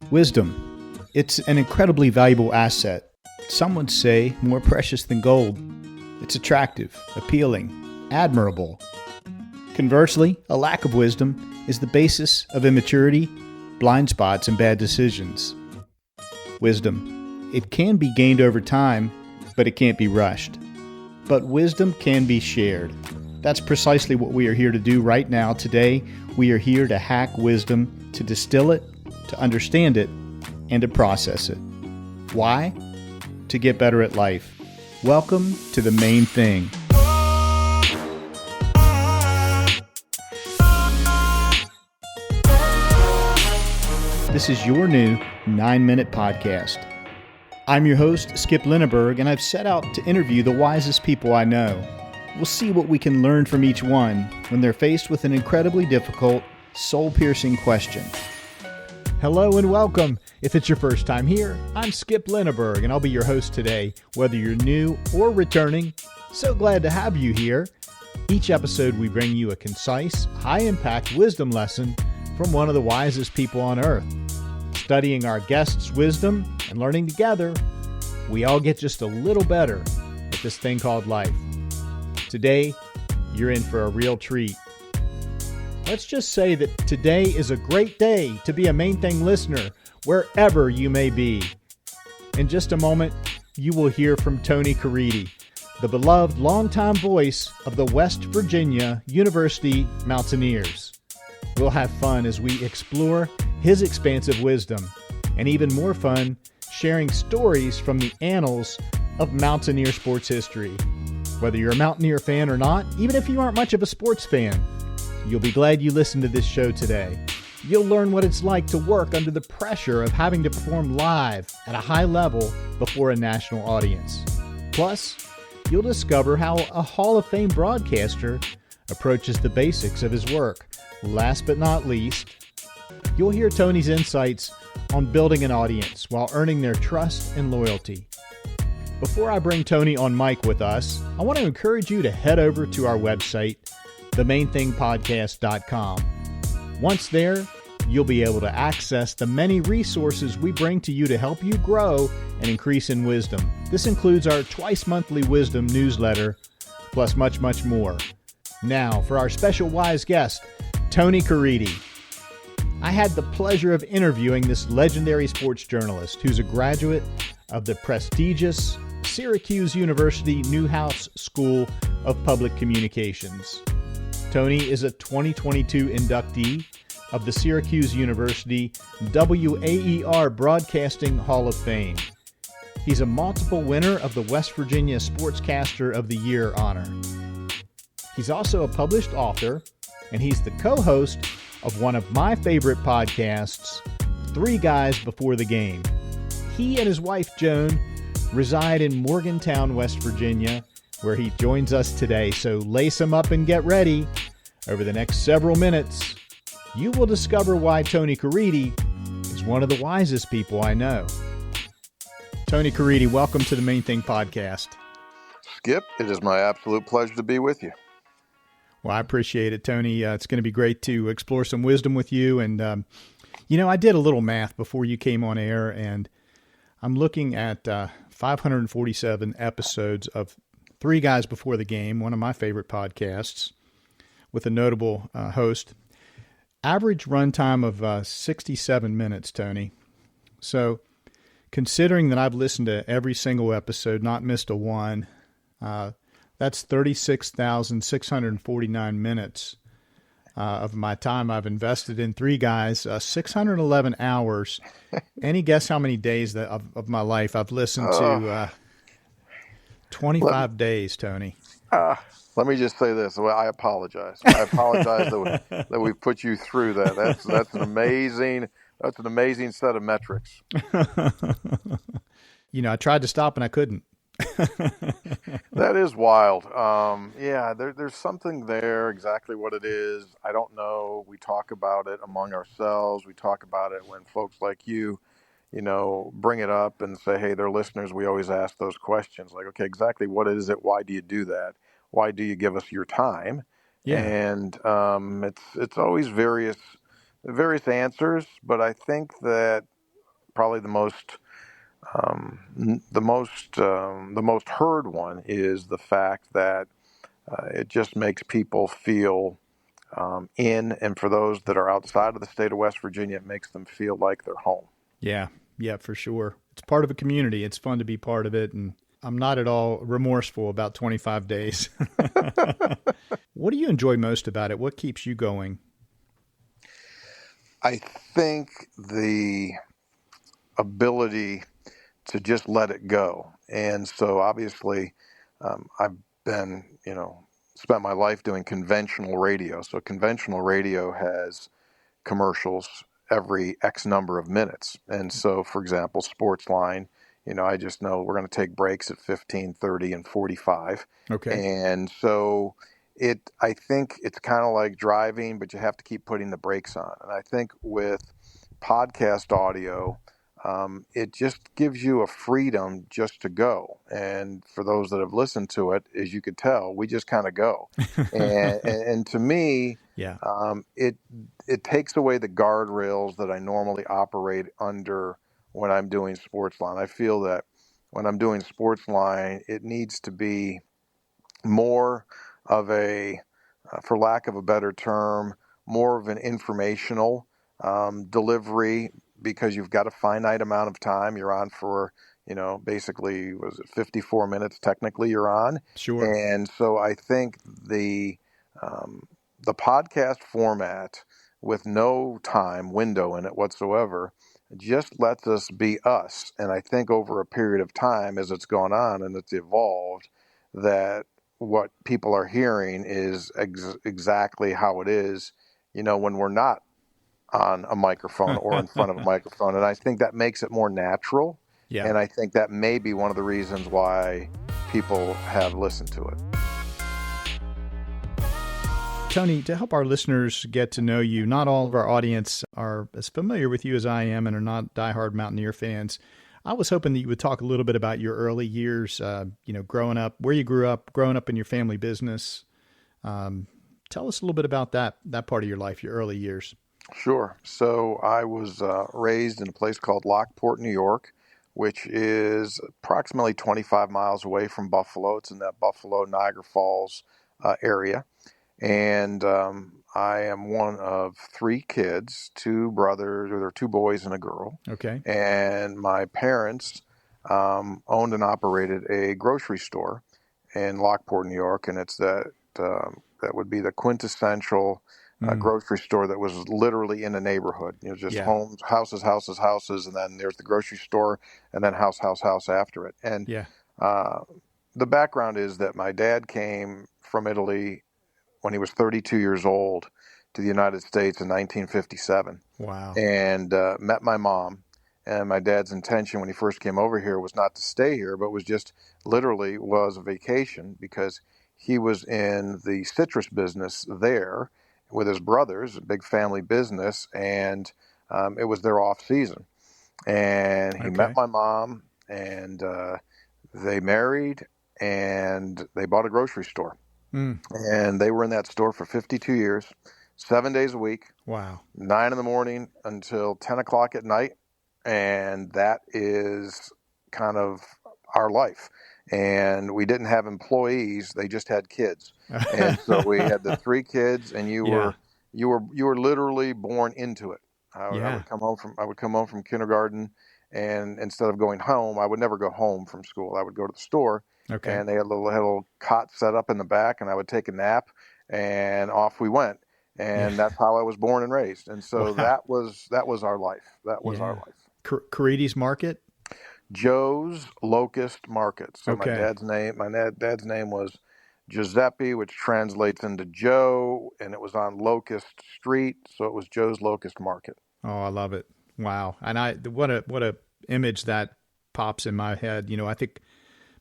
Wisdom. It's an incredibly valuable asset. Some would say more precious than gold. It's attractive, appealing, admirable. Conversely, a lack of wisdom is the basis of immaturity, blind spots, and bad decisions. Wisdom. It can be gained over time, but it can't be rushed. But wisdom can be shared. That's precisely what we are here to do right now. Today, we are here to hack wisdom, to distill it, to understand it, and to process it. Why? To get better at life. Welcome to the main thing. This is your new 9-minute podcast. I'm your host, Skip Linneberg, and I've set out to interview the wisest people I know. We'll see what we can learn from each one when they're faced with an incredibly difficult, soul-piercing question. Hello and welcome. If it's your first time here, I'm Skip Linneberg, and I'll be your host today, whether you're new or returning. So glad to have you here. Each episode, we bring you a concise, high-impact wisdom lesson from one of the wisest people on earth. Studying our guests' wisdom and learning together, we all get just a little better at this thing called life. Today, you're in for a real treat. Let's just say that today is a great day to be a Main Thing listener, wherever you may be. In just a moment, you will hear from Tony Caridi, the beloved longtime voice of the West Virginia University Mountaineers. We'll have fun as we explore his expansive wisdom, and even more fun, sharing stories from the annals of Mountaineer sports history. Whether you're a Mountaineer fan or not, even if you aren't much of a sports fan, you'll be glad you listened to this show today. You'll learn what it's like to work under the pressure of having to perform live at a high level before a national audience. Plus, you'll discover how a Hall of Fame broadcaster approaches the basics of his work. Last but not least, you'll hear Tony's insights on building an audience while earning their trust and loyalty. Before I bring Tony on mic with us, I want to encourage you to head over to our website, themainthingpodcast.com. Once there, you'll be able to access the many resources we bring to you to help you grow and increase in wisdom. This includes our twice-monthly wisdom newsletter, plus much, much more. Now, for our special wise guest, Tony Caridi. I had the pleasure of interviewing this legendary sports journalist who's a graduate of the prestigious Syracuse University Newhouse School of Public Communications. Tony is a 2022 inductee of the Syracuse University WAER Broadcasting Hall of Fame. He's a multiple winner of the West Virginia Sportscaster of the Year honor. He's also a published author, and he's the co-host of one of my favorite podcasts, Three Guys Before the Game. He and his wife, Joan, reside in Morgantown, West Virginia, where he joins us today. So lace him up and get ready. Over the next several minutes, you will discover why Tony Caridi is one of the wisest people I know. Tony Caridi, welcome to the Main Thing Podcast. Skip, it is my absolute pleasure to be with you. Well, I appreciate it, Tony. It's going to be great to explore some wisdom with you. And, I did a little math before you came on air, and I'm looking at 547 episodes of Three Guys Before the Game, one of my favorite podcasts, with a notable host. Average runtime of 67 minutes, Tony. So considering that I've listened to every single episode, not missed a one, that's 36,649 minutes of my time I've invested in Three Guys, 611 hours. Any guess how many days of my life I've listened to? 25 days, Tony. Let me just say this. Well, I apologize. I apologize that we put you through that. That's an amazing set of metrics. I tried to stop and I couldn't. That is wild. There's something there, exactly what it is. I don't know. We talk about it among ourselves. We talk about it when folks like you, bring it up and say, hey, they're listeners. We always ask those questions like, okay, exactly what is it? Why do you do that? Why do you give us your time? Yeah. And it's always various answers, but I think that probably the most heard one is the fact that it just makes people feel and for those that are outside of the state of West Virginia, it makes them feel like they're home. Yeah, yeah, for sure. It's part of a community. It's fun to be part of it, and I'm not at all remorseful about 25 days. What do you enjoy most about it? What keeps you going? I think the ability to just let it go. And so obviously, I've been, spent my life doing conventional radio. So conventional radio has commercials every X number of minutes. And so, for example, Sportsline, I just know we're going to take breaks at 15, 30, and 45. Okay. And so I think it's kind of like driving, but you have to keep putting the brakes on. And I think with podcast audio, it just gives you a freedom just to go. And for those that have listened to it, as you could tell, we just kind of go. And to me, Yeah. It takes away the guardrails that I normally operate under when I'm doing Sportsline. I feel that when I'm doing Sportsline, it needs to be more of for lack of a better term, more of an informational delivery, because you've got a finite amount of time. You're on for, basically, was it 54 minutes technically you're on? Sure. And so I think the podcast format with no time window in it whatsoever just lets us be us. And I think over a period of time, as it's gone on and it's evolved, that what people are hearing is exactly how it is, when we're not on a microphone or in front of a microphone. And I think that makes it more natural. Yeah. And I think that may be one of the reasons why people have listened to it. Tony, to help our listeners get to know you, not all of our audience are as familiar with you as I am and are not diehard Mountaineer fans. I was hoping that you would talk a little bit about your early years, growing up, where you grew up, growing up in your family business. Tell us a little bit about that part of your life, your early years. Sure. So I was raised in a place called Lockport, New York, which is approximately 25 miles away from Buffalo. It's in that Buffalo, Niagara Falls area. And I am one of three kids, two brothers, or there are two boys and a girl. Okay. And my parents owned and operated a grocery store in Lockport, New York, and it's that would be the quintessential grocery store that was literally in a neighborhood. Just homes, houses, houses, houses, and then there's the grocery store, and then house, house, house after it. And the background is that my dad came from Italy when he was 32 years old to the United States in 1957. Wow. And met my mom. And my dad's intention when he first came over here was not to stay here, but was just literally was a vacation, because he was in the citrus business there with his brothers, a big family business, and it was their off season. And he met my mom, and they married, and they bought a grocery store. And they were in that store for 52 years, 7 days a week. Wow. 9 in the morning until 10 o'clock at night. And that is kind of our life. And we didn't have employees; they just had kids. And so we had the three kids, and you were literally born into it. I would come home from kindergarten, and instead of going home, I would never go home from school. I would go to the store. Okay. And they had a little cot set up in the back, and I would take a nap, and off we went. And that's how I was born and raised. And so that was our life. That was our life. Caridi's Market? Joe's Locust Market. So my dad's name was Giuseppe, which translates into Joe, and it was on Locust Street, so it was Joe's Locust Market. Oh, I love it. Wow. And what a image that pops in my head. I think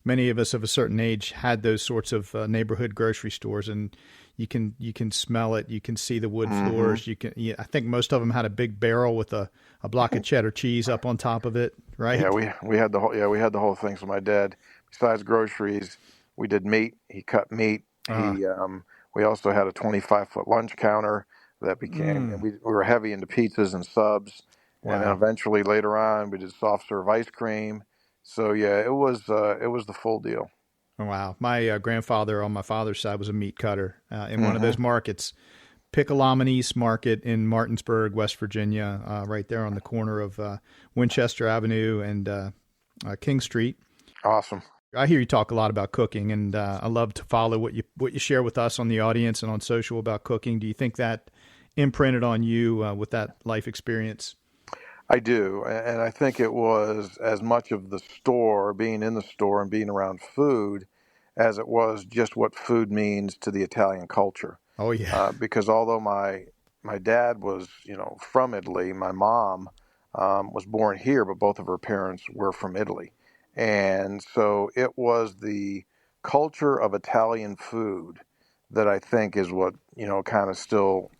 many of us of a certain age had those sorts of neighborhood grocery stores, and you can smell it. You can see the wood floors. I think most of them had a big barrel with a block of cheddar cheese up on top of it, right? Yeah, we had the whole thing. So my dad, besides groceries, we did meat. He cut meat. We also had a 25-foot lunch counter that became. We were heavy into pizzas and subs. And then Wow. eventually later on, we did soft serve ice cream. So yeah, it was the full deal. Wow. My grandfather on my father's side was a meat cutter in one of Hmm. those markets, Piccolomini's Market in Martinsburg, West Virginia, right there on the corner of Winchester Avenue and King Street. Awesome. I hear you talk a lot about cooking, and I love to follow what you share with us on the audience and on social about cooking. Do you think that imprinted on you with that life experience? I do. And I think it was as much of the store, being in the store and being around food, as it was just what food means to the Italian culture. Oh yeah. Because although my dad was, from Italy, my mom was born here, but both of her parents were from Italy. And so it was the culture of Italian food that I think is what, kind of still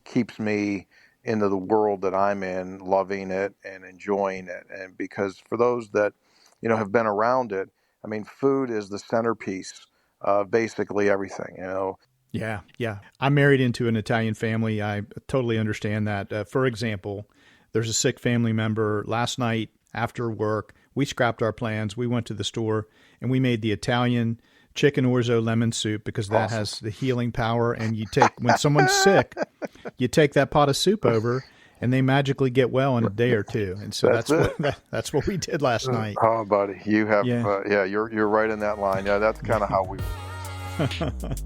keeps me into the world that I'm in, loving it and enjoying it. And because for those that, have been around it, I mean, food is the centerpiece of basically everything, Yeah, yeah. I'm married into an Italian family. I totally understand that. For example, there's a sick family member. Last night after work, we scrapped our plans. We went to the store and we made the Italian chicken orzo lemon soup because that Awesome. has the healing power. And you take, when someone's sick, you take that pot of soup over and they magically get well in a day or two. And so That's it. that's what we did last night. Oh, buddy, you have, Yeah. yeah, you're right in that line. Yeah, that's kind of how we were.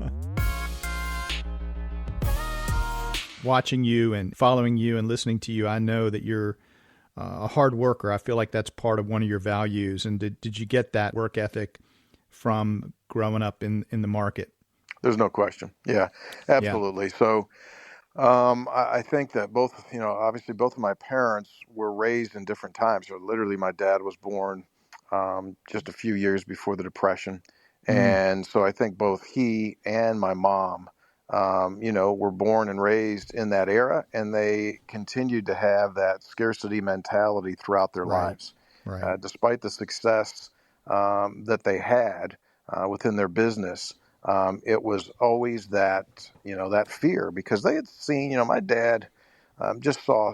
Watching you and following you and listening to you, I know that you're a hard worker. I feel like that's part of one of your values. And did you get that work ethic from growing up in the market? There's no question. Yeah, Yeah. absolutely. So I think that both, obviously both of my parents were raised in different times. So literally, my dad was born just a few years before the Depression. Mm, And so I think both he and my mom, were born and raised in that era, and they continued to have that scarcity mentality throughout their right. lives. Right. Despite the success that they had within their business, it was always that fear because they had seen, my dad just saw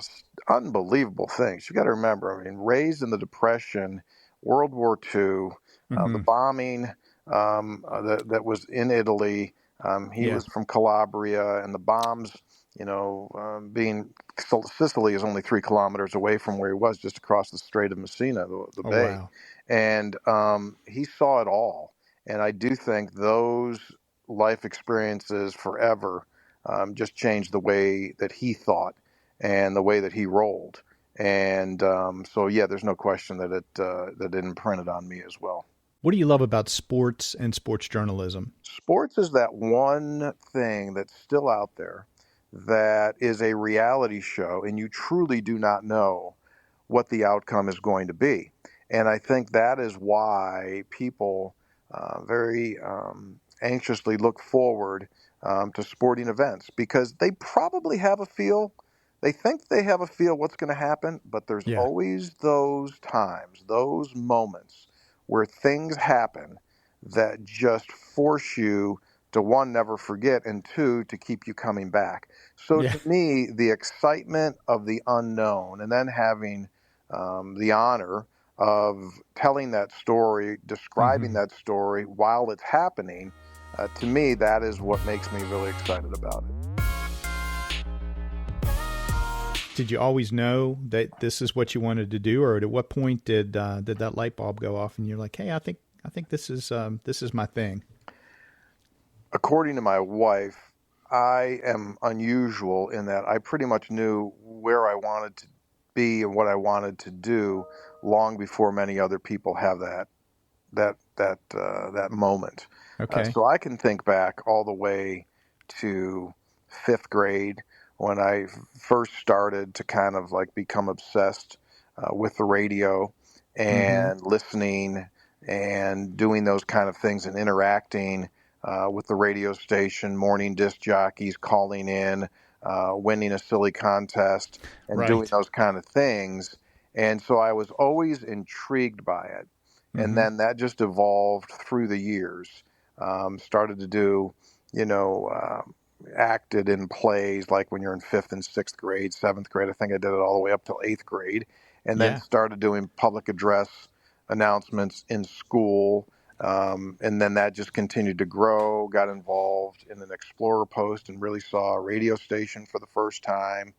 unbelievable things. You got to remember, I mean, raised in the Depression, World War II, the Hmm. bombing that was in Italy. He Yeah. was from Calabria, and the bombs, being Sicily is only 3 kilometers away from where he was, just across the Strait of Messina, the Oh, bay. wow. And he saw it all. And I do think those life experiences forever just changed the way that he thought and the way that he rolled. And so, yeah, there's no question that it imprinted on me as well. What do you love about sports and sports journalism? Sports is that one thing that's still out there that is a reality show, and you truly do not know what the outcome is going to be. And I think that is why people very anxiously look forward to sporting events because they probably have a feel. They think they have a feel what's going to happen, but there's Yeah. always those times, those moments where things happen that just force you to one, never forget, and two, to keep you coming back. So Yeah. to me, the excitement of the unknown and then having the honor of telling that story, describing Hmm. that story while it's happening, to me, that is what makes me really excited about it. Did you always know that this is what you wanted to do, or at what point did that light bulb go off and you're like, hey, I think this is my thing? According to my wife, I am unusual in that I pretty much knew where I wanted to be and what I wanted to do long before many other people have that moment. Okay. So I can think back all the way to fifth grade when I first started to kind of like become obsessed with the radio Hmm. and listening and doing those kind of things and interacting with the radio station, morning disc jockeys calling in, winning a silly contest, and doing Right. those kind of things. And so I was always intrigued by it. And Hmm. then that just evolved through the years. Started to do, you know, acted in plays like when you're in 5th and 6th grade, 7th grade. I think I did it all the way up till 8th grade, and then Yeah. started doing public address announcements in school. And then that just continued to grow, got involved in an Explorer post and really saw a radio station for the first time.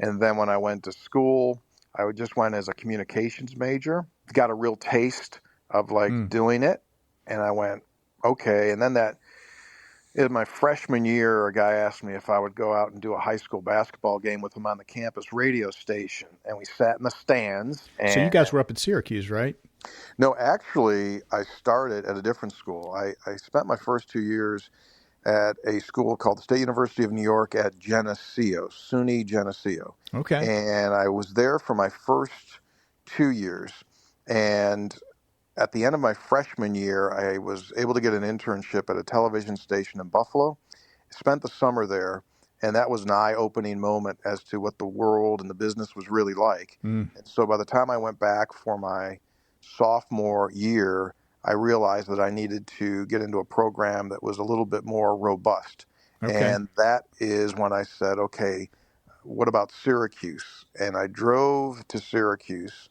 And then when I went to school, I just went as a communications major, got a real taste of like doing it. And I went, okay. And then in my freshman year, a guy asked me if I would go out and do a high school basketball game with him on the campus radio station. And we sat in the stands. So you guys were up at Syracuse, right? No, actually, I started at a different school. I spent my first 2 years at a school called the State University of New York at Geneseo, SUNY Geneseo. Okay. And I was there for my first 2 years. And at the end of my freshman year, I was able to get an internship at a television station in Buffalo. Spent the summer there, and that was an eye-opening moment as to what the world and the business was really like. And so by the time I went back for my sophomore year, I realized that I needed to get into a program that was a little bit more robust. Okay. And that is when I said, okay, what about Syracuse? And I drove to Syracuse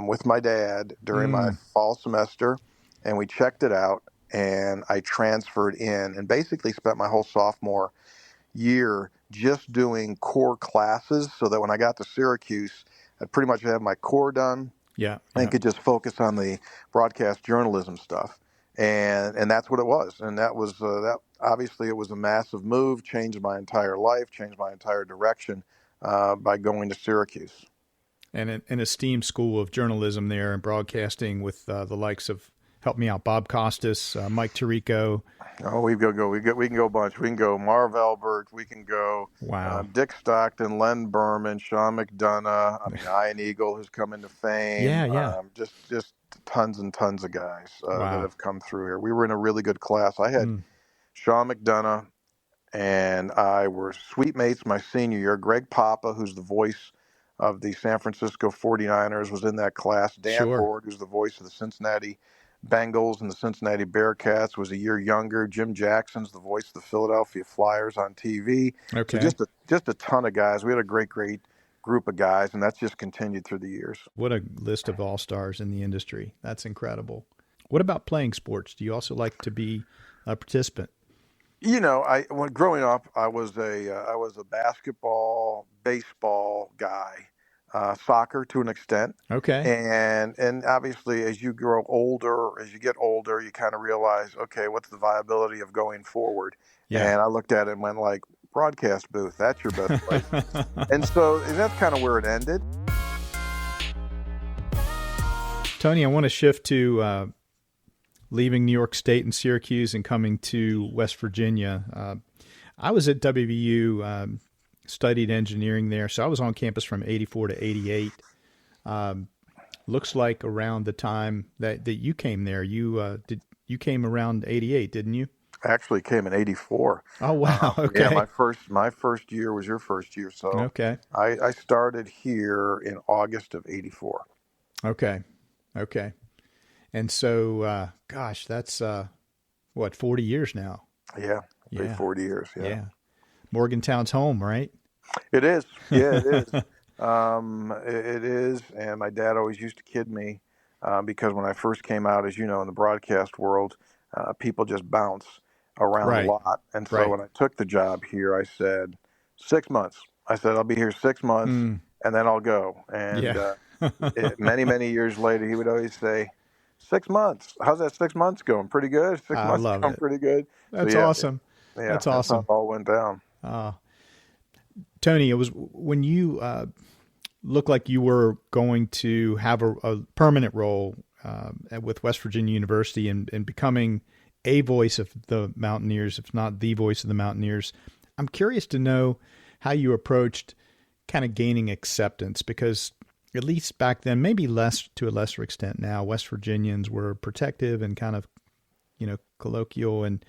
with my dad during my fall semester, and we checked it out, and I transferred in and basically spent my whole sophomore year just doing core classes so that when I got to Syracuse, I'd pretty much have my core done. Yeah. And could just focus on the broadcast journalism stuff. And that's what it was. And that was, that obviously it was a massive move, changed my entire life, changed my entire direction by going to Syracuse. And an esteemed school of journalism there and broadcasting with the likes of, help me out, Bob Costas, Mike Tirico. Oh, we can go a bunch. We can go Marv Albert. We can go Dick Stockton, Len Berman, Sean McDonough. Ian Eagle, who's come into fame. Yeah. Just tons and tons of guys that have come through here. We were in a really good class. I had Sean McDonough and I were suite mates my senior year. Greg Papa, who's the voice of the San Francisco 49ers, was in that class. Dan Ford, who's the voice of the Cincinnati Bengals and the Cincinnati Bearcats, was a year younger. Jim Jackson's the voice of the Philadelphia Flyers on TV. Okay. So just a ton of guys. We had a great group of guys, and that's just continued through the years. What a list of all-stars in the industry. That's incredible. What about playing sports? Do you also like to be a participant? When growing up, I was a basketball, baseball guy. Soccer to an extent. Okay. And obviously as you get older, you kind of realize, okay, what's the viability of going forward? Yeah. And I looked at it and went like, broadcast booth, that's your best place. And that's kind of where it ended. Tony, I want to shift to leaving New York State and Syracuse and coming to West Virginia. I was at WVU, studied engineering there. So I was on campus from 84 to 88. Looks like around the time that you came there, you came around 88, didn't you? Actually came in 84. Oh, wow. Okay. Yeah, my first year was your first year. So okay. I started here in August of 84. Okay. And so, gosh, that's 40 years now? Yeah. 40 years. Yeah. Morgantown's home, right? It is. Yeah, it is. It is. And my dad always used to kid me because when I first came out, as you know, in the broadcast world, people just bounce around a lot. And so when I took the job here, I said 6 months. I said, I'll be here 6 months and then I'll go. And many, many years later, he would always say, 6 months. How's that 6 months going? Pretty good. 6 months going pretty good. That's awesome. That's awesome. That's how it all went down. Tony, it was when you looked like you were going to have a permanent role with West Virginia University and becoming a voice of the Mountaineers, if not the voice of the Mountaineers. I'm curious to know how you approached kind of gaining acceptance, because at least back then, maybe to a lesser extent now, West Virginians were protective and kind of, colloquial and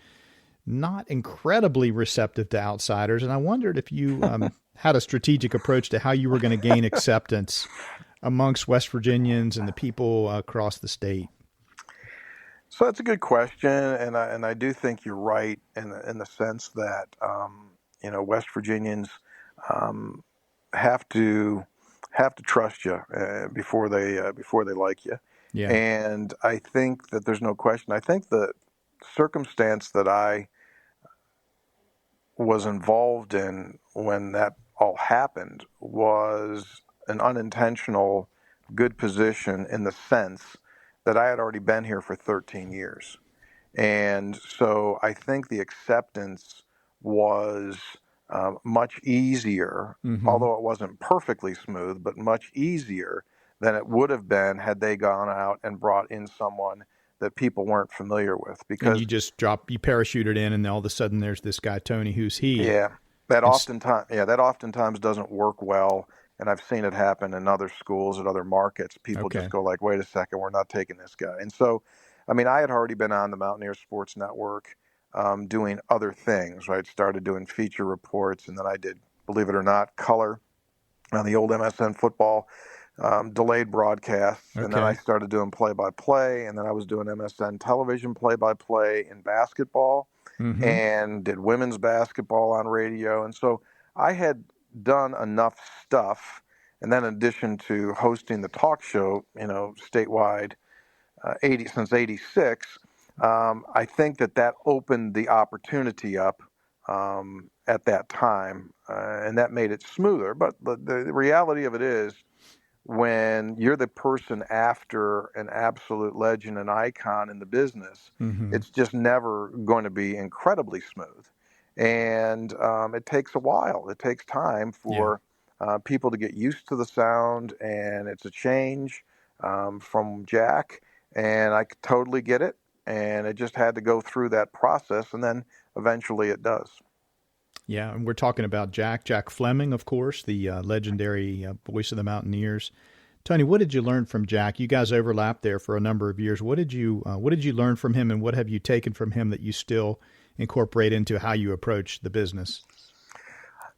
not incredibly receptive to outsiders. And I wondered if you had a strategic approach to how you were going to gain acceptance amongst West Virginians and the people across the state. So that's a good question, and I do think you're right in the sense that West Virginians um, have to trust you before they like you, Yeah. and I think that there's no question. I think the circumstance that I was involved in when that all happened was an unintentional good position in the sense that I had already been here for 13 years. And so I think the acceptance was much easier, Mm-hmm. although it wasn't perfectly smooth, but much easier than it would have been had they gone out and brought in someone that people weren't familiar with. And Because, you parachuted in, and all of a sudden there's this guy, Tony, who's he. yeah, And that oftentimes doesn't work well. And I've seen it happen in other schools at other markets. People just okay. go like, wait a second, we're not taking this guy. And so, I mean, I had already been on the Mountaineer Sports Network doing other things, right? Started doing feature reports, and then I did, believe it or not, color on the old MSN football delayed broadcasts. And then I Okay. started doing play-by-play, and then I was doing MSN television play-by-play in basketball Mm-hmm. and did women's basketball on radio. And so I had done enough stuff. And then in addition to hosting the talk show, statewide, 80 since 86, I think that opened the opportunity up at that time, and that made it smoother. But the reality of it is, when you're the person after an absolute legend and icon in the business, Mm-hmm. it's just never going to be incredibly smooth. And it takes a while. It takes time Yeah. for people to get used to the sound, and it's a change from Jack. And I totally get it. And it just had to go through that process, and then eventually it does. Yeah. And we're talking about Jack Fleming, of course, the legendary voice of the Mountaineers. Tony, what did you learn from Jack? You guys overlapped there for a number of years. What did you learn from him, and what have you taken from him that you still incorporate into how you approach the business?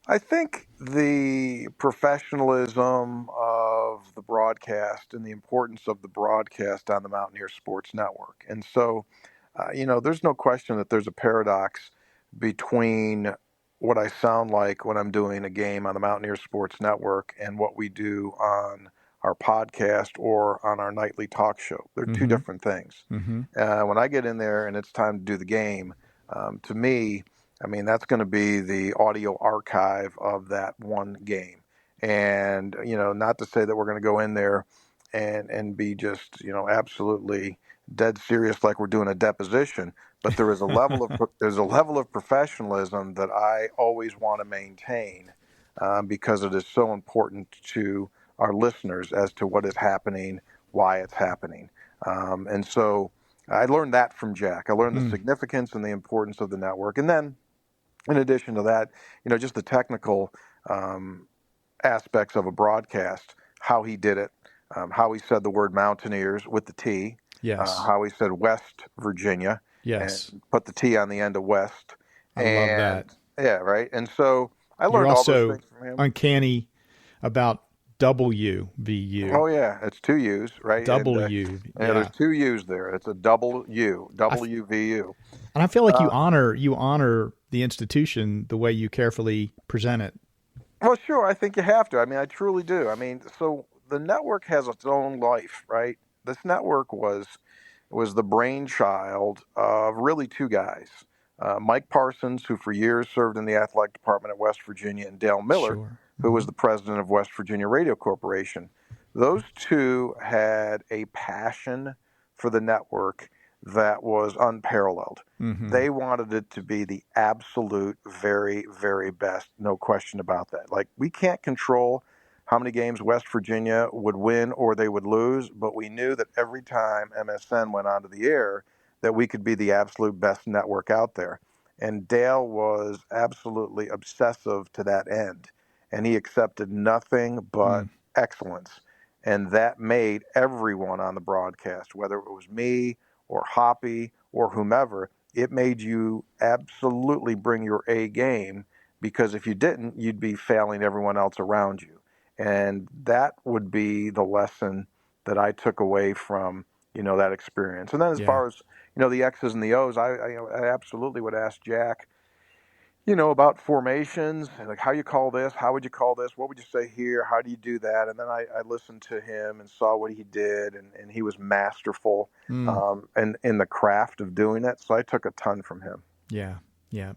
I think the professionalism of the broadcast and the importance of the broadcast on the Mountaineer Sports Network. And so, there's no question that there's a paradox between what I sound like when I'm doing a game on the Mountaineer Sports Network and what we do on our podcast or on our nightly talk show. They're two Mm-hmm. different things. Mm-hmm. When I get in there and it's time to do the game, to me, I mean, that's going to be the audio archive of that one game. And, not to say that we're going to go in there and be just, absolutely dead serious like we're doing a deposition, but there's a level of professionalism that I always want to maintain because it is so important to our listeners as to what is happening, why it's happening. And so I learned that from Jack. I learned the Mm. significance and the importance of the network. And then in addition to that, just the technical um, aspects of a broadcast, how he did it, how he said the word Mountaineers with the T, Yes. how he said West Virginia Yes. and put the T on the end of West. I love that. And yeah, right. And so I You're learned all those also things from him. uncanny about WVU. Oh yeah, it's two U's, right? And W. yeah, there's Yeah. two U's there. It's a double U, I f- WVU. and I feel like Uh, you honor the institution the way you carefully present it. well, sure, I think you have to. I mean, I truly do. I mean, so the network has its own life, right? This network was the brainchild of really two guys, Mike Parsons, who for years served in the athletic department at West Virginia, and Dale Miller, Sure. who Mm-hmm. was the president of West Virginia Radio Corporation. Those two had a passion for the network that was unparalleled. Mm-hmm. They wanted it to be the absolute very, very best, no question about that. Like, we can't control how many games West Virginia would win or they would lose, but we knew that every time MSN went onto the air, that we could be the absolute best network out there. And Dale was absolutely obsessive to that end, and he accepted nothing but Mm. excellence. And that made everyone on the broadcast, whether it was me or Hoppy or whomever, it made you absolutely bring your A game, because if you didn't, you'd be failing everyone else around you. And that would be the lesson that I took away from that experience. And then as Yeah. far as, the X's and the O's, I absolutely would ask Jack, about formations, and like how you call this, how would you call this, what would you say here, how do you do that? And then I listened to him and saw what he did, and he was masterful and in the craft of doing it. So I took a ton from him. Yeah. Yeah.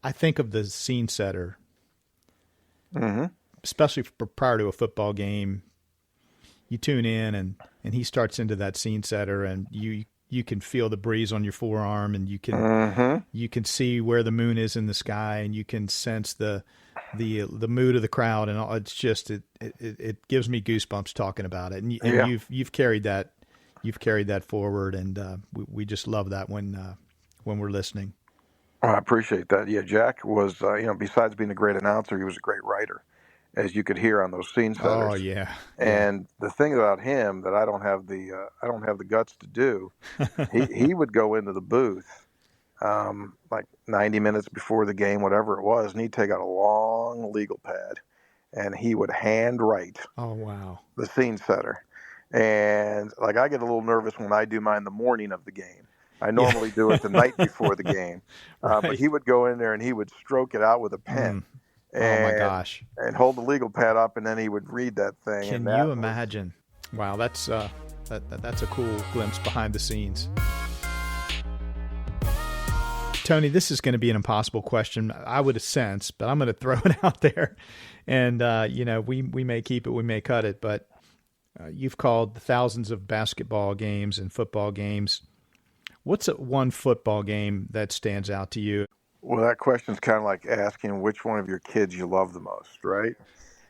I think of the scene setter, especially prior to a football game. You tune in and he starts into that scene setter, and you can feel the breeze on your forearm, and you can see where the moon is in the sky, and you can sense the mood of the crowd, and all. It's just it gives me goosebumps talking about it, and you've carried that forward, and we just love that when we're listening. I appreciate that. Yeah, Jack was besides being a great announcer, he was a great writer, as you could hear on those scene setters. Oh yeah. And the thing about him that I don't have the guts to do, he would go into the booth like 90 minutes before the game, whatever it was, and he'd take out a long legal pad and he would handwrite the scene setter. And like I get a little nervous when I do mine the morning of the game. I normally do it the night before the game. Right. But he would go in there and he would stroke it out with a pen. Oh my gosh. And hold the legal pad up, and then he would read that thing. Can you imagine? Wow, that's a cool glimpse behind the scenes. Tony, this is going to be an impossible question, I would sense, but I'm going to throw it out there. And, we may keep it, we may cut it, but you've called thousands of basketball games and football games. What's one football game that stands out to you? Well, that question's kind of like asking which one of your kids you love the most, right?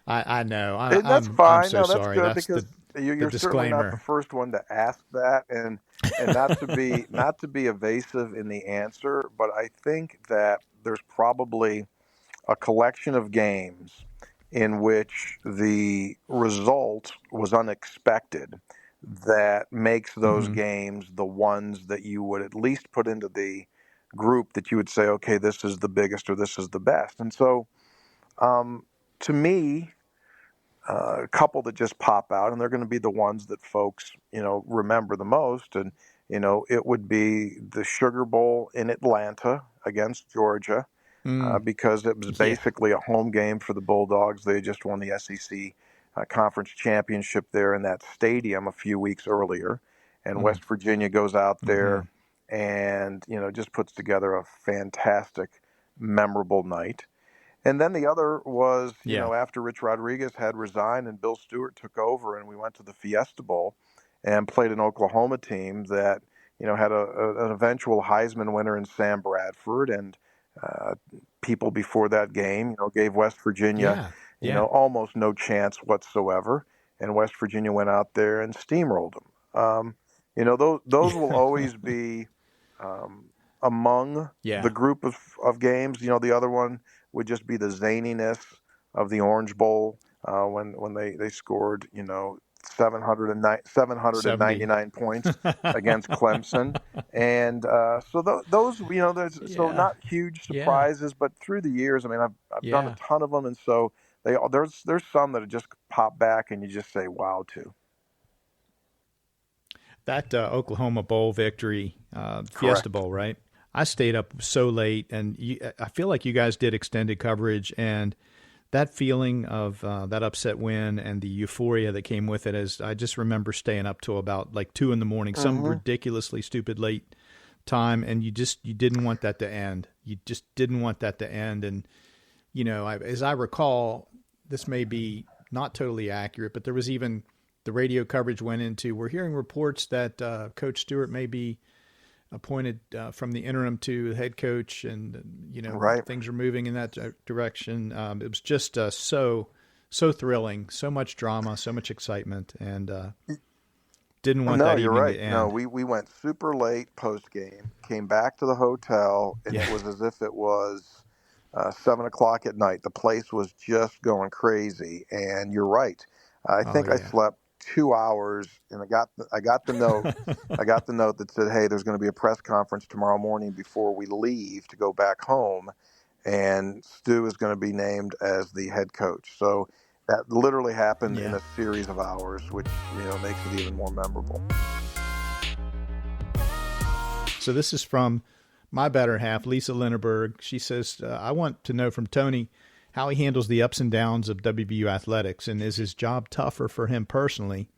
I know. That's fine. I'm so no, that's sorry. good That's because you're certainly not the first one to ask that, and not to be evasive in the answer, but I think that there's probably a collection of games in which the result was unexpected that makes those games the ones that you would at least put into the group that you would say, okay, this is the biggest or this is the best. And so to me, a couple that just pop out, and they're going to be the ones that folks, remember the most. And, it would be the Sugar Bowl in Atlanta against Georgia because it was basically a home game for the Bulldogs. They just won the SEC conference championship there in that stadium a few weeks earlier. And West Virginia goes out there and, just puts together a fantastic, memorable night. And then the other was, after Rich Rodriguez had resigned and Bill Stewart took over, and we went to the Fiesta Bowl and played an Oklahoma team that, had an eventual Heisman winner in Sam Bradford. And people before that game, gave West Virginia, almost no chance whatsoever. And West Virginia went out there and steamrolled them. Those will always be among the group of games. The other one would just be the zaniness of the Orange Bowl when they scored 799 points against Clemson, and so those so not huge surprises, but through the years, I mean, I've done a ton of them, and so there's some that just pop back and you just say wow to. That Oklahoma Bowl victory, Fiesta Bowl, right? I stayed up so late, and I feel like you guys did extended coverage, and that feeling of that upset win and the euphoria that came with it, as I just remember staying up till about like 2 a.m, some ridiculously stupid late time, and you didn't want that to end. You just didn't want that to end, and as I recall, this may be not totally accurate, but there was even the radio coverage went into, we're hearing reports that Coach Stewart may be appointed from the interim to head coach, and things are moving in that direction. It was just so thrilling, so much drama, so much excitement, and didn't want that evening to end. No, we went super late post game, came back to the hotel, and it was as if it was 7 o'clock at night. The place was just going crazy, and you're right. I think I slept 2 hours, and I got the note. I got the note that said, "Hey, there's going to be a press conference tomorrow morning before we leave to go back home, and Stu is going to be named as the head coach." So that literally happened in a series of hours, which makes it even more memorable. So this is from my better half, Lisa Linneberg. She says, I want to know from Tony how he handles the ups and downs of WVU athletics, and is his job tougher for him personally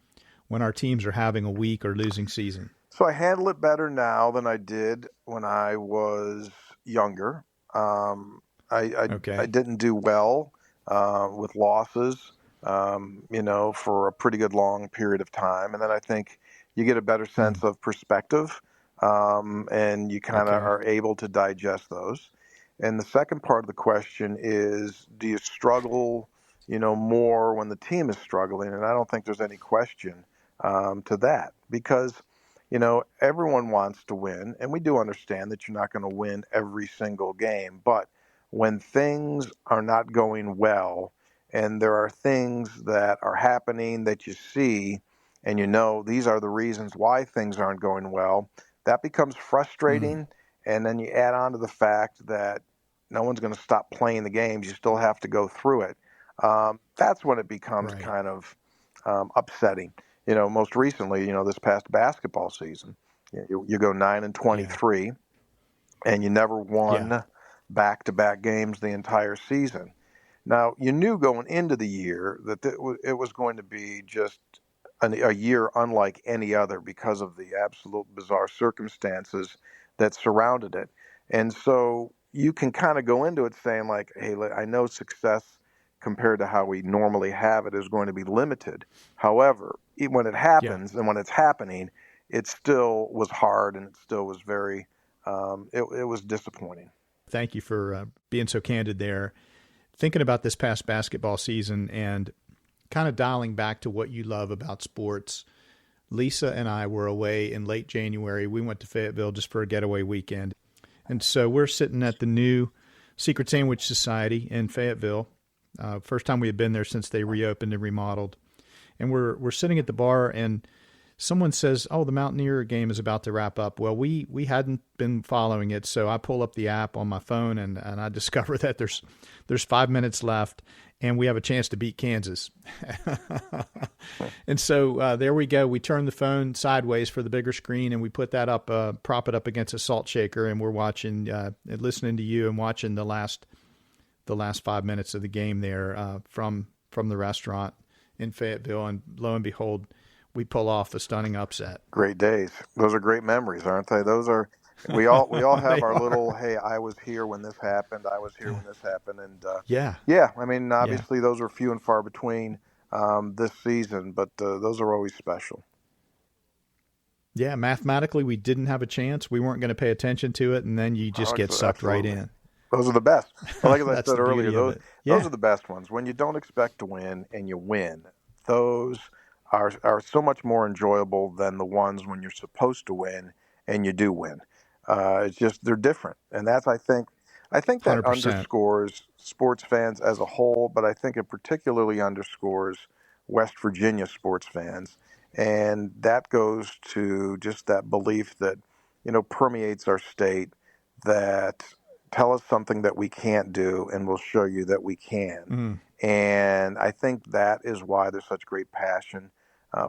when our teams are having a weak or losing season? So I handle it better now than I did when I was younger. I didn't do well with losses, for a pretty good long period of time. And then I think you get a better sense of perspective, and you kind of are able to digest those. And the second part of the question is, do you struggle, more when the team is struggling? And I don't think there's any question to that, because everyone wants to win, and we do understand that you're not going to win every single game. But when things are not going well, and there are things that are happening that you see, and these are the reasons why things aren't going well, that becomes frustrating. And then you add on to the fact that no one's going to stop playing the games. You still have to go through it. That's when it becomes kind of upsetting. Most recently, this past basketball season, you go 9-23, and you never won back-to-back games the entire season. Now, you knew going into the year that it was going to be just a year unlike any other because of the absolute bizarre circumstances that surrounded it. And so you can kind of go into it saying, like, hey, I know success compared to how we normally have it is going to be limited. However, when it happens and when it's happening, it still was hard, and it still was very, it was disappointing. Thank you for being so candid there. Thinking about this past basketball season and kind of dialing back to what you love about sports, Lisa and I were away in late January. We went to Fayetteville just for a getaway weekend. And so we're sitting at the new Secret Sandwich Society in Fayetteville. First time we had been there since they reopened and remodeled. And we're sitting at the bar, and someone says, oh, the Mountaineer game is about to wrap up. Well, we hadn't been following it, so I pull up the app on my phone, and I discover that there's 5 minutes left, and we have a chance to beat Kansas. And so there we go. We turn the phone sideways for the bigger screen, and we put that up, prop it up against a salt shaker, and we're watching, listening to you and watching the last 5 minutes of the game there from the restaurant in Fayetteville, and lo and behold, we pull off a stunning upset. Great days. Those are great memories, aren't they? Those are. We all have our little. Hey, I was here when this happened. I was here when this happened, and I mean, obviously, those are few and far between this season, but those are always special. Yeah, mathematically, we didn't have a chance. We weren't going to pay attention to it, and then you just get sucked right in. Those are the best. Well, like I said earlier, those are the best ones. When you don't expect to win and you win, those are so much more enjoyable than the ones when you're supposed to win and you do win. It's just they're different, and that's I think that 100%. Underscores sports fans as a whole, but I think it particularly underscores West Virginia sports fans, and that goes to just that belief that permeates our state, that tell us something that we can't do, and we'll show you that we can. And I think that is why there's such great passion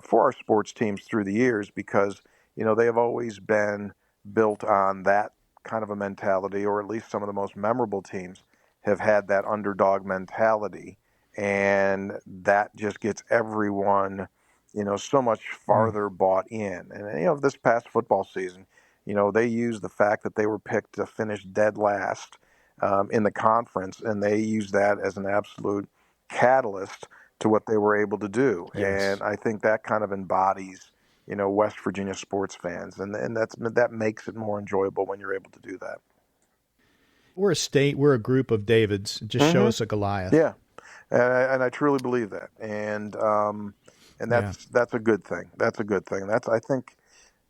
for our sports teams through the years, because they have always been built on that kind of a mentality, or at least some of the most memorable teams have had that underdog mentality, and that just gets everyone so much farther bought in. And this past football season, they used the fact that they were picked to finish dead last in the conference, and they used that as an absolute catalyst to what they were able to do. And I think that kind of embodies, West Virginia sports fans, and that makes it more enjoyable when you're able to do that. We're a group of Davids. Just show us a Goliath. Yeah, and I truly believe that, and that's a good thing. That's a good thing. I think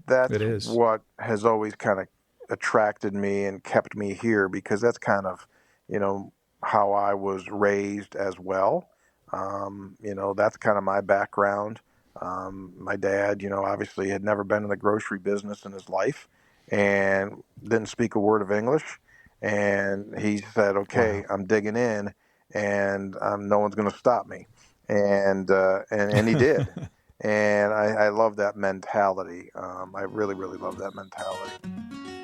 that's what has always kind of attracted me and kept me here, because that's kind of, how I was raised as well. That's kind of my background. My dad, obviously had never been in the grocery business in his life and didn't speak a word of English. And he said, okay, I'm digging in, and no one's going to stop me. And he did. And I love that mentality. I really, really love that mentality.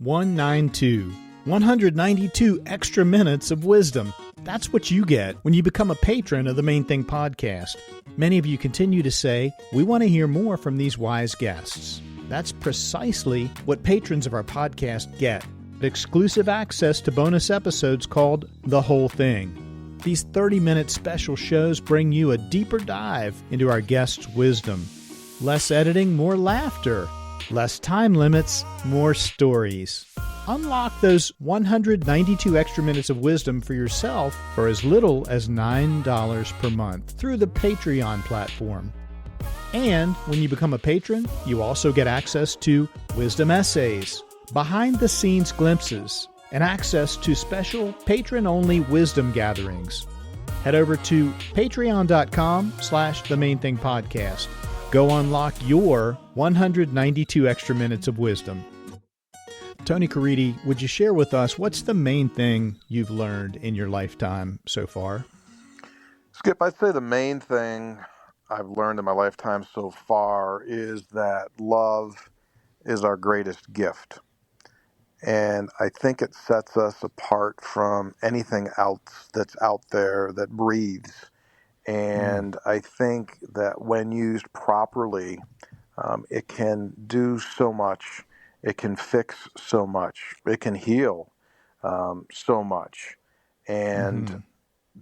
192. 192 extra minutes of wisdom. That's what you get when you become a patron of the Main Thing podcast. Many of you continue to say, we want to hear more from these wise guests. That's precisely what patrons of our podcast get. Exclusive access to bonus episodes called The Whole Thing. These 30-minute special shows bring you a deeper dive into our guests' wisdom. Less editing, more laughter. Less time limits, more stories. Unlock those 192 extra minutes of wisdom for yourself for as little as $9 per month through the Patreon platform. And when you become a patron, you also get access to wisdom essays, behind-the-scenes glimpses, and access to special patron-only wisdom gatherings. Head over to patreon.com/themainthingpodcast. Go unlock your 192 extra minutes of wisdom. Tony Caridi, would you share with us what's the main thing you've learned in your lifetime so far? Skip, I'd say the main thing I've learned in my lifetime so far is that love is our greatest gift. And I think it sets us apart from anything else that's out there that breathes. And I think that when used properly, it can do so much. It can fix so much. It can heal so much. And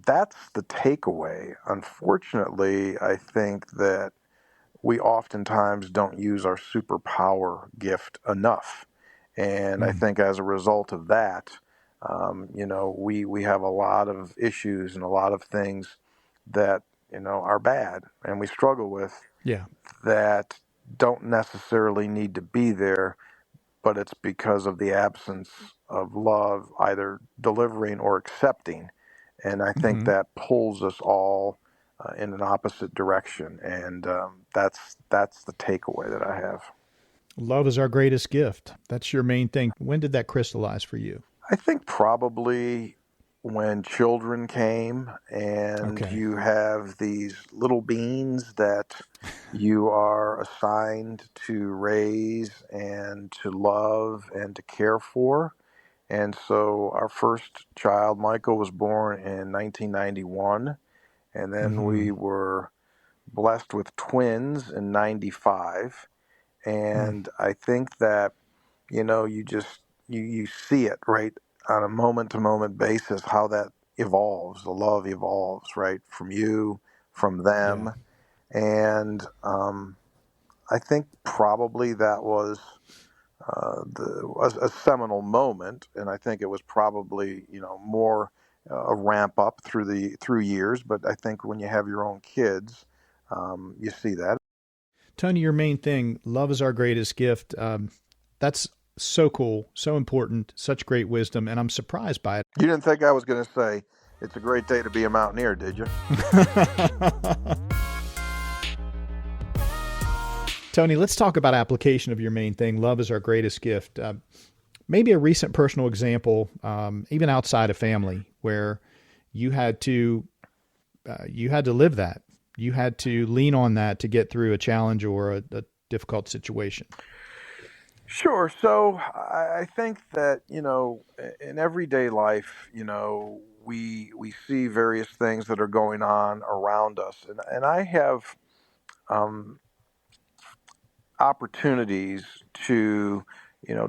that's the takeaway. Unfortunately, I think that we oftentimes don't use our superpower gift enough. And I think as a result of that, we have a lot of issues and a lot of things that, are bad and we struggle with that don't necessarily need to be there, but it's because of the absence of love, either delivering or accepting. And I think that pulls us all in an opposite direction. And that's the takeaway that I have. Love is our greatest gift. That's your main thing. When did that crystallize for you? I think probably when children came and you have these little beings that you are assigned to raise and to love and to care for. And so our first child, Michael, was born in 1991. And then we were blessed with twins in 95. And I think that, you see it, right, on a moment-to-moment basis, how that evolves, the love evolves, right, from you, from them. And I think probably that was a seminal moment, and I think it was probably, more a ramp up through years. But I think when you have your own kids, you see that. Tony, your main thing, love is our greatest gift. That's so cool, so important, such great wisdom, and I'm surprised by it. You didn't think I was going to say, it's a great day to be a Mountaineer, did you? Tony, let's talk about application of your main thing. Love is our greatest gift. Maybe a recent personal example, even outside of family, where you had to live that. You had to lean on that to get through a challenge or a difficult situation. Sure. So I think that, in everyday life, we see various things that are going on around us. And I have opportunities to,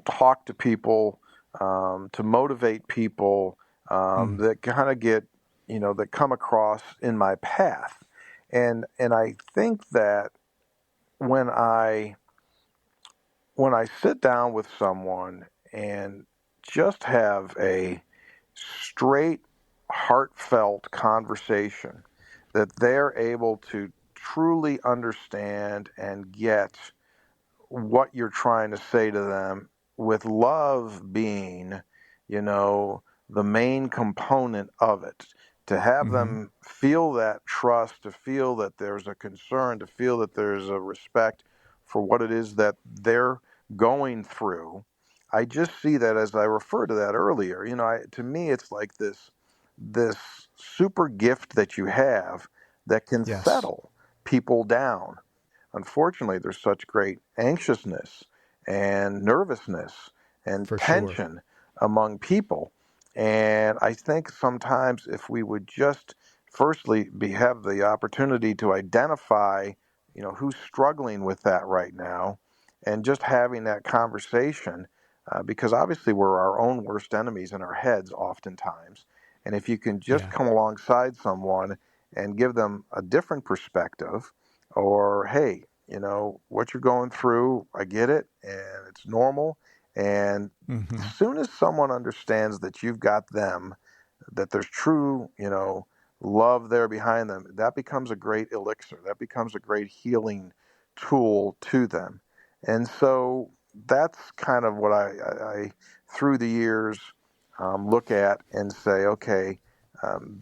talk to people, to motivate people that kind of get, that come across in my path. And I think that when I sit down with someone and just have a straight, heartfelt conversation, that they're able to truly understand and get what you're trying to say to them, with love being, the main component of it. To have them feel that trust, to feel that there's a concern, to feel that there's a respect for what it is that they're going through. I just see that, as I referred to that earlier, to me, it's like this super gift that you have that can settle people down. Unfortunately, there's such great anxiousness and nervousness and For sure. tension among people. And I think sometimes if we would just firstly have the opportunity to identify, who's struggling with that right now, and just having that conversation, because obviously we're our own worst enemies in our heads oftentimes. And if you can just Yeah. come alongside someone and give them a different perspective, or hey, what you're going through, I get it, and it's normal. And Hmm. as soon as someone understands that you've got them, that there's true, love there behind them, that becomes a great elixir. That becomes a great healing tool to them. And so that's kind of what I through the years, look at and say, okay,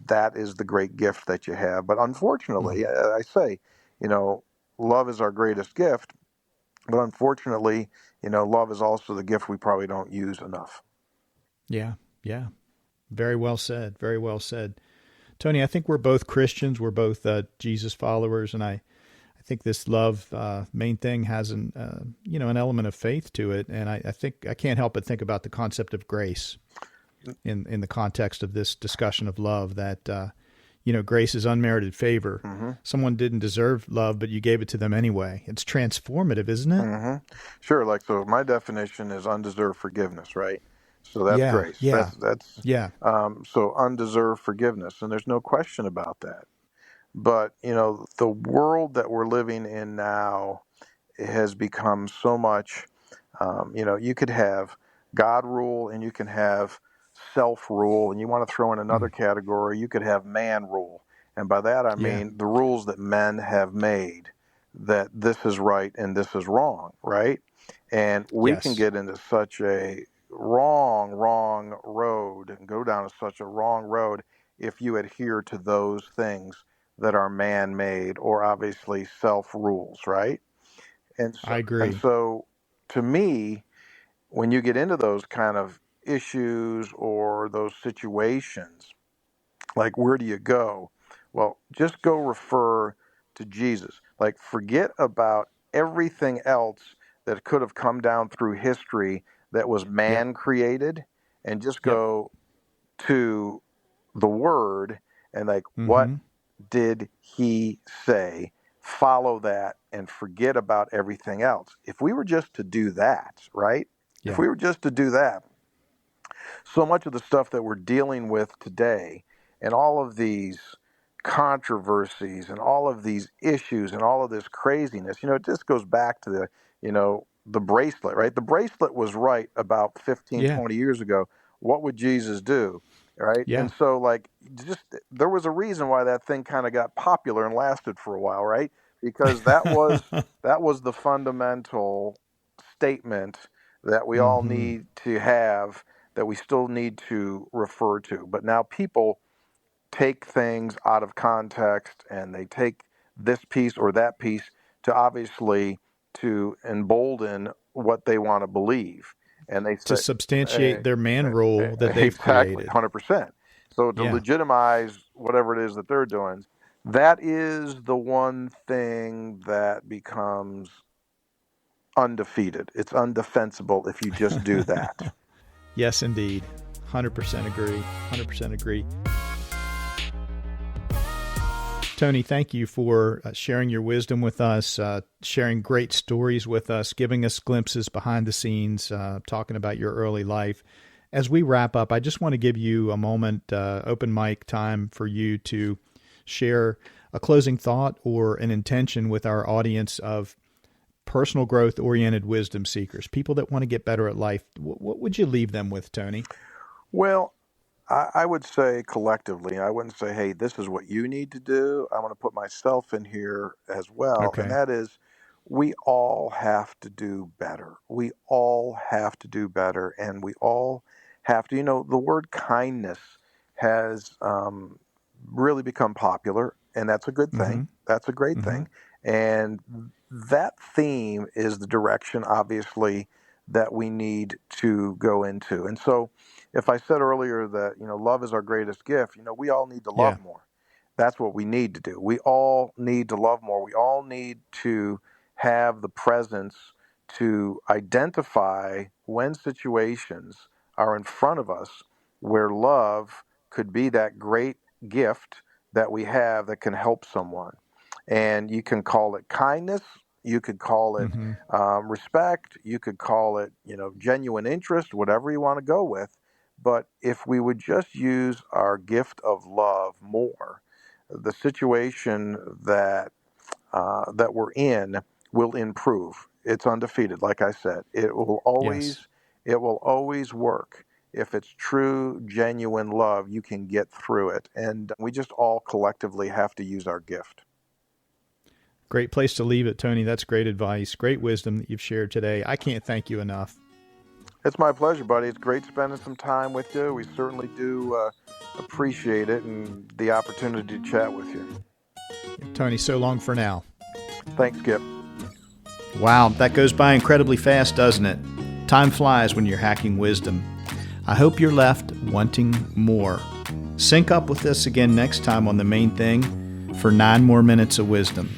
that is the great gift that you have. But unfortunately, Hmm. I say, you know, love is our greatest gift. But unfortunately, love is also the gift we probably don't use enough. Yeah. Yeah. Very well said. Very well said. Tony, I think we're both Christians. We're both Jesus followers. And I think this love main thing has an element of faith to it. And I think I can't help but think about the concept of grace in the context of this discussion of love, that grace is unmerited favor. Hmm. Someone didn't deserve love, but you gave it to them anyway. It's transformative, isn't it? Hmm. Sure. Like, so my definition is undeserved forgiveness, right? So that's Yeah, grace. yeah, That's yeah, so undeserved forgiveness, and there's no question about that. But the world that we're living in now has become so much. You could have God rule, and you can have self rule, and you want to throw in another mm, category, you could have man rule. And by that I yeah, mean the rules that men have made, that this is right and this is wrong, right? And we can yes, get into such a wrong road and go down such a wrong road if you adhere to those things that are man made or obviously self rules, right? And I so, and agree. so to me, when you get into those kind of issues or those situations, like where do you go? Well, just go refer to Jesus. Like, forget about everything else that could have come down through history that was Yep, man created, and just yep, go to the word and, like, what mm-hmm, did he say? Follow that and forget about everything else. If we were just to do that, right? If yeah, we were just to do that, so much of the stuff that we're dealing with today and all of these controversies and all of these issues and all of this craziness, it just goes back to the bracelet, right? The bracelet was right about 15, yeah, 20 years ago. What would Jesus do? Right. yeah, And so, like, just there was a reason why that thing kind of got popular and lasted for a while, right? Because that was the fundamental statement that we all mm-hmm, need to have, that we still need to refer to. But now people take things out of context and they take this piece or that piece to obviously to embolden what they want to believe. And they to say, substantiate their man role that they've exactly, created. 100%. So to Yeah. legitimize whatever it is that they're doing, that is the one thing that becomes undefeated. It's undefensible if you just do that. Yes, indeed. 100% agree. 100% agree. Tony, thank you for sharing your wisdom with us, sharing great stories with us, giving us glimpses behind the scenes, talking about your early life. As we wrap up, I just want to give you a moment, open mic time for you to share a closing thought or an intention with our audience of personal growth oriented wisdom seekers, people that want to get better at life. What would you leave them with, Tony? Well, I would say collectively, I wouldn't say, hey, this is what you need to do. I want to put myself in here as well. And Okay. that is, we all have to do better. We all have to do better. And we all have to, the word kindness has really become popular. And that's a good Mm-hmm. thing. That's a great Mm-hmm. thing. And that theme is the direction, obviously, that we need to go into. And so, if I said earlier that, love is our greatest gift, we all need to Yeah. love more. That's what we need to do. We all need to love more. We all need to have the presence to identify when situations are in front of us where love could be that great gift that we have that can help someone. And you can call it kindness, you could call it Mm-hmm. respect, you could call it, genuine interest, whatever you want to go with. But if we would just use our gift of love more, the situation that we're in will improve. It's undefeated, like I said. Yes. It will always work. If it's true, genuine love, you can get through it. And we just all collectively have to use our gift. Great place to leave it, Tony. That's great advice, great wisdom that you've shared today. I can't thank you enough. It's my pleasure, buddy. It's great spending some time with you. We certainly do appreciate it and the opportunity to chat with you. Tony, so long for now. Thanks, Skip. Wow, that goes by incredibly fast, doesn't it? Time flies when you're hacking wisdom. I hope you're left wanting more. Sync up with us again next time on The Main Thing for 9 more minutes of wisdom.